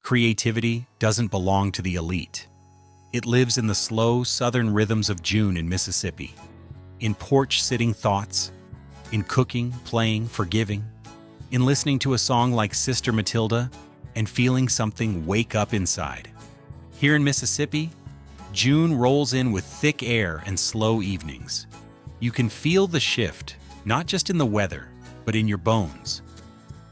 Creativity doesn't belong to the elite. It lives in the slow southern rhythms of June in Mississippi, in porch-sitting thoughts, in cooking, playing, forgiving, in listening to a song like Sister Matilda and feeling something wake up inside. Here in Mississippi, June rolls in with thick air and slow evenings. You can feel the shift, not just in the weather, but in your bones.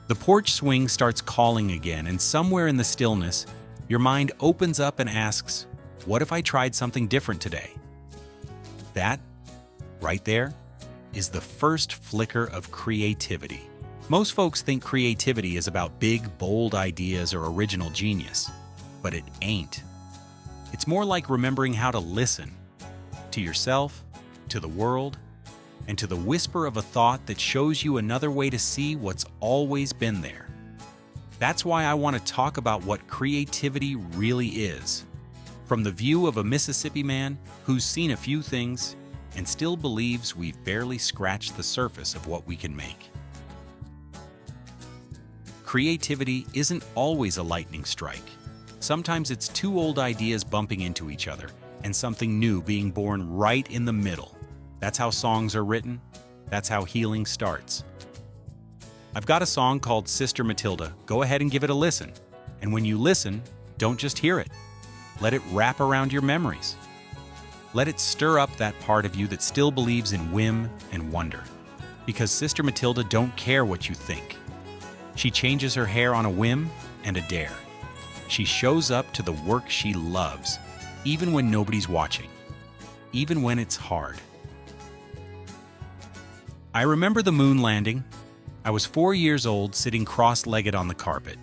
The porch swing starts calling again, and somewhere in the stillness, your mind opens up and asks, what if I tried something different today? That, right there, is the first flicker of creativity. Most folks think creativity is about big, bold ideas or original genius, but it ain't. It's more like remembering how to listen to yourself, to the world, and to the whisper of a thought that shows you another way to see what's always been there. That's why I want to talk about what creativity really is, from the view of a Mississippi man who's seen a few things and still believes we've barely scratched the surface of what we can make. Creativity isn't always a lightning strike. Sometimes it's two old ideas bumping into each other and something new being born right in the middle. That's how songs are written. That's how healing starts. I've got a song called Sister Matilda. Go ahead and give it a listen. And when you listen, don't just hear it. Let it wrap around your memories. Let it stir up that part of you that still believes in whim and wonder. Because Sister Matilda don't care what you think. She changes her hair on a whim and a dare. She shows up to the work she loves, even when nobody's watching, even when it's hard. I remember the moon landing. I was 4 years old, sitting cross-legged on the carpet.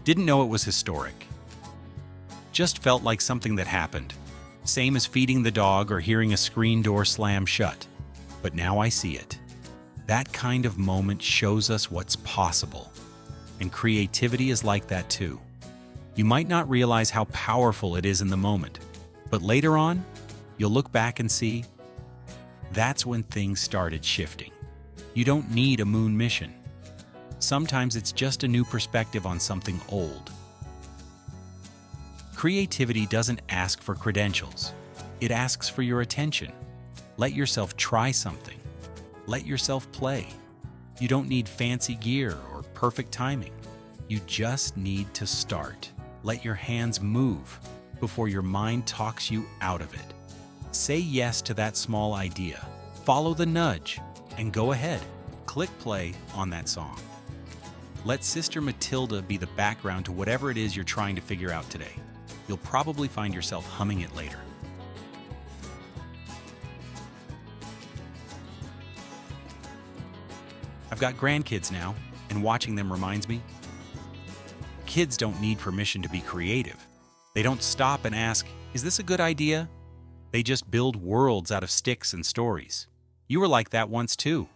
Didn't know it was historic. Just felt like something that happened. Same as feeding the dog or hearing a screen door slam shut. But now I see it. That kind of moment shows us what's possible. And creativity is like that too. You might not realize how powerful it is in the moment, but later on, you'll look back and see, that's when things started shifting. You don't need a moon mission. Sometimes it's just a new perspective on something old. Creativity doesn't ask for credentials. It asks for your attention. Let yourself try something. Let yourself play. You don't need fancy gear or perfect timing. You just need to start. Let your hands move before your mind talks you out of it. Say yes to that small idea. Follow the nudge and go ahead. Click play on that song. Let Sister Matilda be the background to whatever it is you're trying to figure out today. You'll probably find yourself humming it later. I've got grandkids now, and watching them reminds me, kids don't need permission to be creative. They don't stop and ask, is this a good idea? They just build worlds out of sticks and stories. You were like that once too.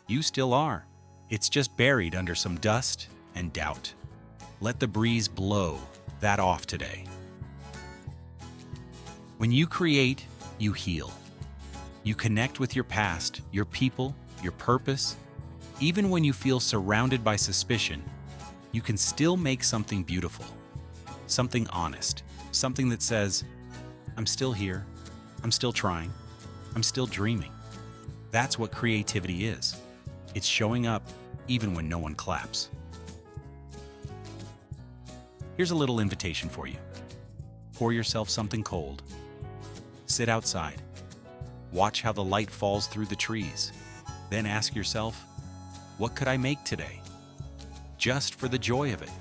You still are. It's just buried under some dust and doubt. Let the breeze blow that off today. When you create, you heal. You connect with your past, your people, your purpose. Even when you feel surrounded by suspicion, you can still make something beautiful, something honest, something that says, I'm still here, I'm still trying, I'm still dreaming. That's what creativity is. It's showing up even when no one claps. Here's a little invitation for you. Pour yourself something cold. Sit outside. Watch how the light falls through the trees. Then ask yourself, what could I make today? Just for the joy of it.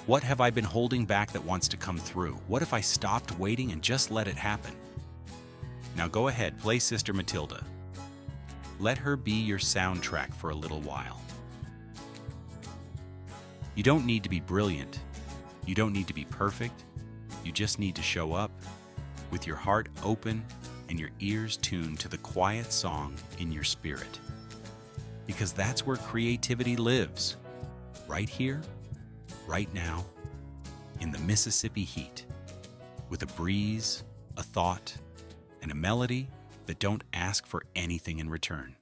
What have I been holding back that wants to come through? What if I stopped waiting and just let it happen? Now go ahead, play Sister Matilda. Let her be your soundtrack for a little while. You don't need to be brilliant. You don't need to be perfect. You just need to show up with your heart open and your ears tuned to the quiet song in your spirit. Because that's where creativity lives. Right here, right now, in the Mississippi heat, with a breeze, a thought, and a melody that don't ask for anything in return.